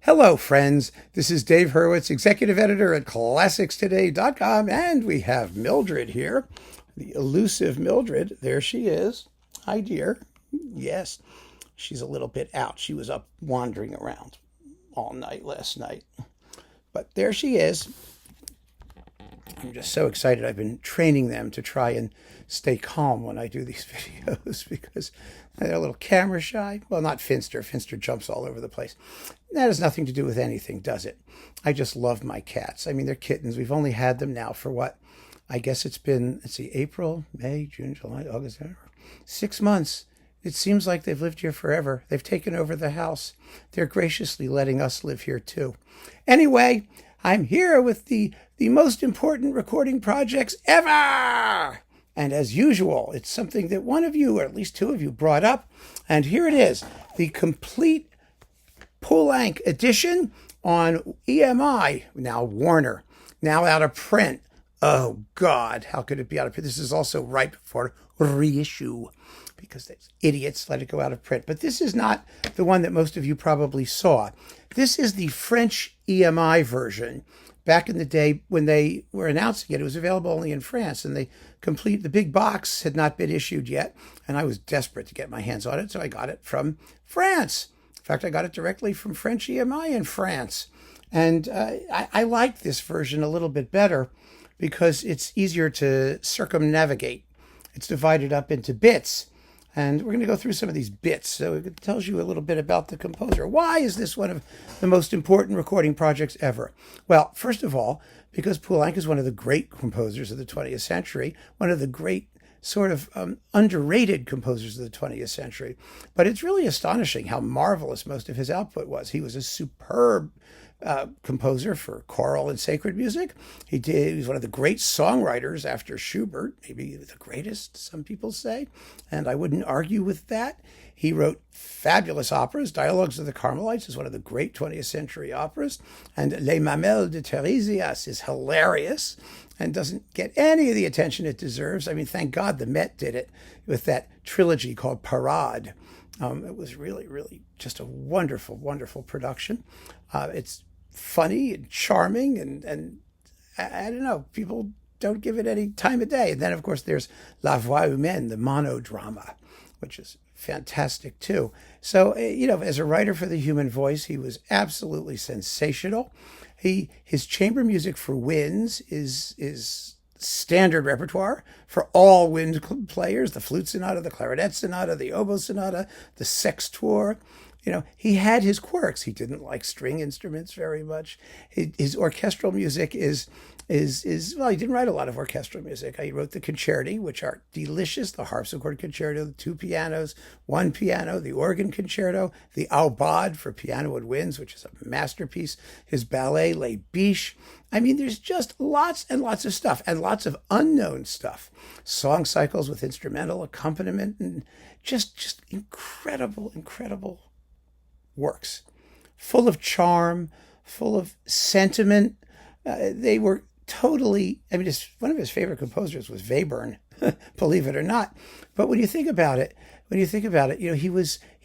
Hello, friends. This is Dave Hurwitz, executive editor at ClassicsToday.com, and we have Mildred here, the elusive Mildred. There she is. Hi, dear. Yes, she's a little bit out. She was up wandering around all night last night. But there she is. I'm just so excited. I've been training them to try and stay calm when I do these videos because they're a little camera shy. Well, not Finster. Finster jumps all over the place. That has nothing to do with anything, does it? I just love my cats. I mean, they're kittens. We've only had them now for what? I guess it's been, April, May, June, July, August, 6 months. It seems like they've lived here forever. They've taken over the house. They're graciously letting us live here too. Anyway, I'm here with the most important recording projects ever. And as usual, it's something that one of you, or at least two of you, brought up. And here it is, the complete Poulenc edition on EMI, now Warner, now out of print. Oh, God, how could it be out of print? This is also ripe for reissue because these idiots let it go out of print. But this is not the one that most of you probably saw. This is the French EMI version. Back in the day when they were announcing it, it was available only in France, and the big box had not been issued yet, and I was desperate to get my hands on it, so I got it from France. In fact, I got it directly from French EMI in France. And I like this version a little bit better because it's easier to circumnavigate. It's divided up into bits. And we're going to go through some of these bits. So it tells you a little bit about the composer. Why is this one of the most important recording projects ever? Well, first of all, because Poulenc is one of the great composers of the 20th century, one of the great sort of underrated composers of the 20th century. But it's really astonishing how marvelous most of his output was. He was a superb composer for choral and sacred music. He was one of the great songwriters after Schubert, maybe the greatest, some people say, and I wouldn't argue with that. He wrote fabulous operas. Dialogues of the Carmelites is one of the great 20th century operas, and Les Mamelles de Tiresias is hilarious and doesn't get any of the attention it deserves. I mean, thank God the Met did it with that trilogy called Parade. It was really, really just a wonderful, wonderful production. It's funny and charming, and I don't know, people don't give it any time of day. And then, of course, there's La Voix Humaine, the monodrama, which is fantastic too. So, as a writer for the human voice, he was absolutely sensational. His chamber music for winds is standard repertoire for all wind players, the flute sonata, the clarinet sonata, the oboe sonata, the sextuor. He had his quirks. He didn't like string instruments very much. His orchestral music is well, he didn't write a lot of orchestral music. He wrote the concerti, which are delicious, the harpsichord concerto, the two pianos, one piano, the organ concerto, the aubade for piano and winds, which is a masterpiece, his ballet, Les Biches. I mean, there's just lots and lots of stuff, and lots of unknown stuff. Song cycles with instrumental accompaniment, and just incredible, incredible works, full of charm, full of sentiment. They were totally, one of his favorite composers was Webern, believe it or not. But when you think about it, he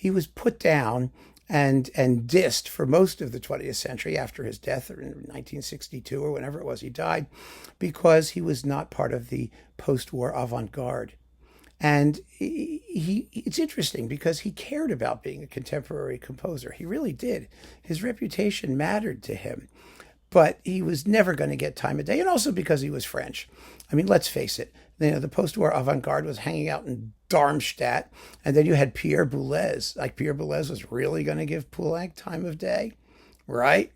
was put down and dissed for most of the 20th century after his death, or in 1962 or whenever it was he died, because he was not part of the post-war avant-garde. And it's interesting because he cared about being a contemporary composer. He really did. His reputation mattered to him, but he was never going to get time of day. And also because he was French. I mean, let's face it. The post-war avant-garde was hanging out in Darmstadt. And then you had Pierre Boulez. Like, Pierre Boulez was really going to give Poulenc time of day, right?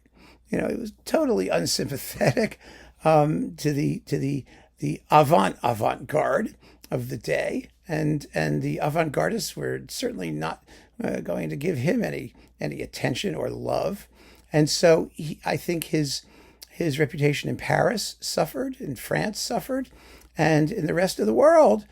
He was totally unsympathetic to the avant-garde of the day. And the avant-gardists were certainly not going to give him any attention or love. And so I think his reputation in Paris suffered, in France suffered, and in the rest of the world,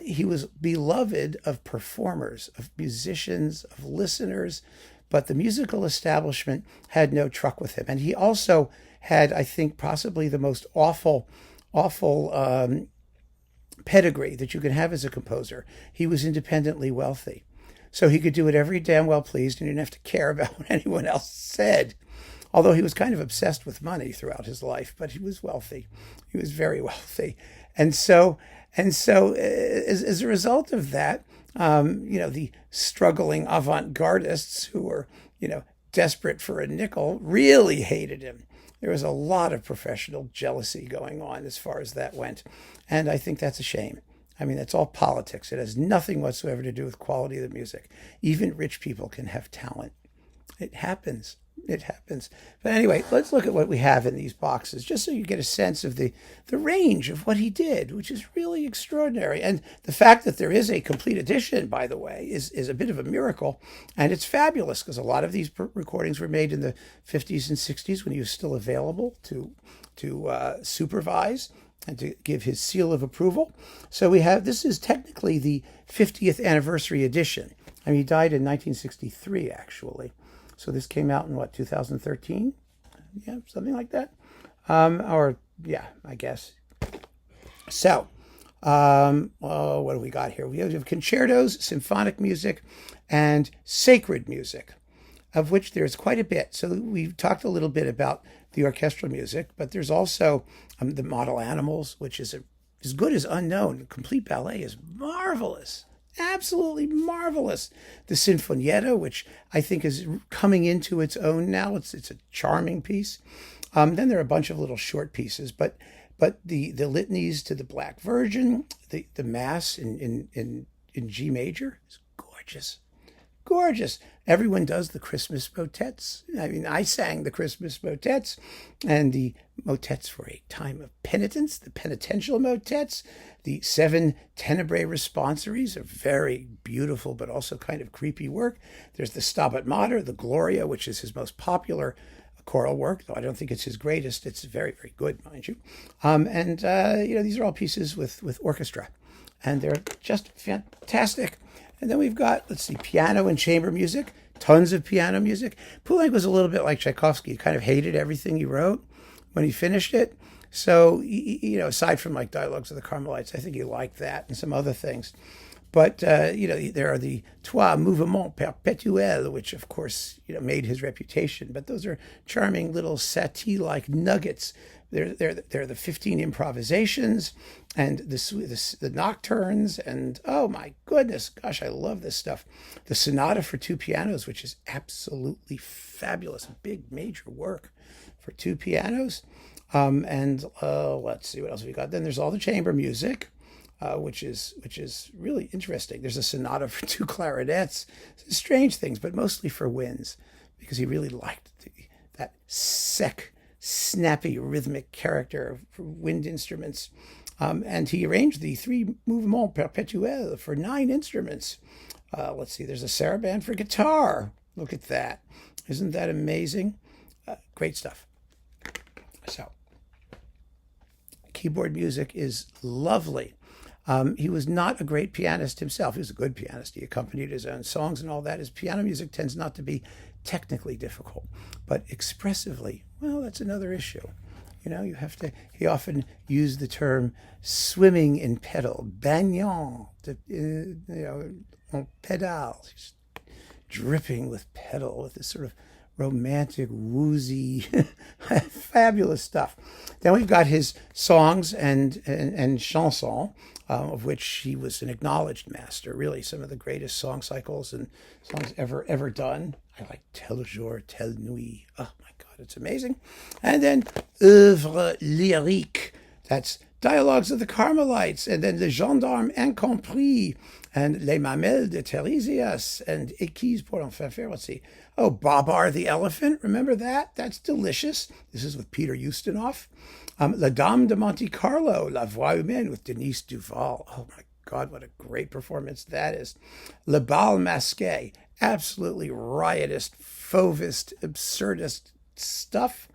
he was beloved of performers, of musicians, of listeners, but the musical establishment had no truck with him. And he also had, I think, possibly the most awful pedigree that you can have as a composer. He was independently wealthy. So he could do whatever he damn well pleased, and he didn't have to care about what anyone else said. although he was kind of obsessed with money throughout his life, but he was wealthy. He was very wealthy. And so, as a result of that, the struggling avant-gardists who were, desperate for a nickel really hated him. There was a lot of professional jealousy going on as far as that went. And I think that's a shame. I mean, that's all politics. It has nothing whatsoever to do with quality of the music. Even rich people can have talent. It happens. It happens. But anyway, let's look at what we have in these boxes, just so you get a sense of the range of what he did, which is really extraordinary. And the fact that there is a complete edition, by the way, is a bit of a miracle. And it's fabulous because a lot of these recordings were made in the 50s and 60s when he was still available to supervise and to give his seal of approval. So this is technically the 50th anniversary edition. I mean, he died in 1963, actually. So this came out in 2013? Yeah, something like that. I guess. So, what do we got here? We have concertos, symphonic music, and sacred music, of which there's quite a bit. So we've talked a little bit about the orchestral music, but there's also the model animals, which is as good as unknown. Complete ballet is marvelous. Absolutely marvelous. The Sinfonietta, which I think is coming into its own now. It's a charming piece. Then there are a bunch of little short pieces, but the litanies to the Black Virgin, the Mass in G major is gorgeous. Gorgeous. Everyone does the Christmas motets. I mean, I sang the Christmas motets and the motets for a time of penitence, the penitential motets, the 7 tenebrae responsories are very beautiful, but also kind of creepy work. There's the Stabat Mater, the Gloria, which is his most popular choral work, though I don't think it's his greatest. It's very, very good, mind you. These are all pieces with orchestra, and they're just fantastic. And then we've got, piano and chamber music, tons of piano music. Poulenc was a little bit like Tchaikovsky. He kind of hated everything he wrote when he finished it. So, aside from Dialogues of the Carmelites, I think he liked that and some other things. But, there are the Trois Mouvements Perpétuels, which, of course, made his reputation. But those are charming little satie-like nuggets. They're the 15 improvisations and the nocturnes. And, oh, my goodness, gosh, I love this stuff. The Sonata for 2 pianos, which is absolutely fabulous. Big, major work for 2 pianos. Let's see what else we got. Then there's all the chamber music. Which is really interesting. There's a sonata for 2 clarinets, strange things, but mostly for winds, because he really liked that sec, snappy, rhythmic character for wind instruments. And he arranged the 3 Mouvements Perpétuels for 9 instruments. There's a saraband for guitar. Look at that. Isn't that amazing? Great stuff. So, keyboard music is lovely. He was not a great pianist himself. He was a good pianist. He accompanied his own songs and all that. His piano music tends not to be technically difficult, but expressively, well, that's another issue. He often used the term swimming in pedal, baignant, en pedal, dripping with pedal, with this sort of romantic, woozy, fabulous stuff. Then we've got his songs and chansons, of which he was an acknowledged master. Really, some of the greatest song cycles and songs ever done. I like Tel jour, telle nuit. Oh my God, it's amazing. And then œuvre lyrique. That's Dialogues of the Carmelites, and then the Gendarme Incompris, and Les Mamelles de Tiresias, and Équise pour l'enfant faire aussi. Oh, Babar the Elephant, remember that? That's delicious. This is with Peter Ustinov. La Dame de Monte Carlo, La Voix Humaine with Denise Duval. Oh my God, what a great performance that is. Le Bal Masqué, absolutely riotous, fauvist, absurdist stuff.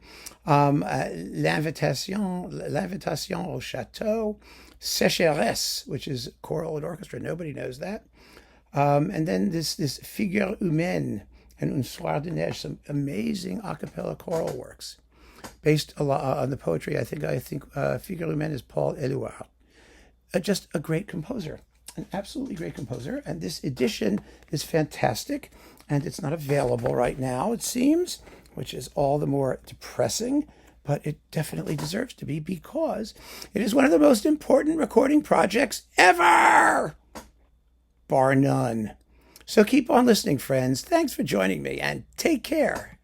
L'invitation au château, Sécheresse, which is choral and orchestra. Nobody knows that. And then this Figure Humaine and Un Soir de Neige, some amazing a cappella choral works based a lot on the poetry. I think Figure Humaine is Paul Éluard. Just a great composer, an absolutely great composer. And this edition is fantastic, and it's not available right now, it seems. which is all the more depressing, but it definitely deserves to be because it is one of the most important recording projects ever, bar none. So keep on listening, friends. Thanks for joining me, and take care.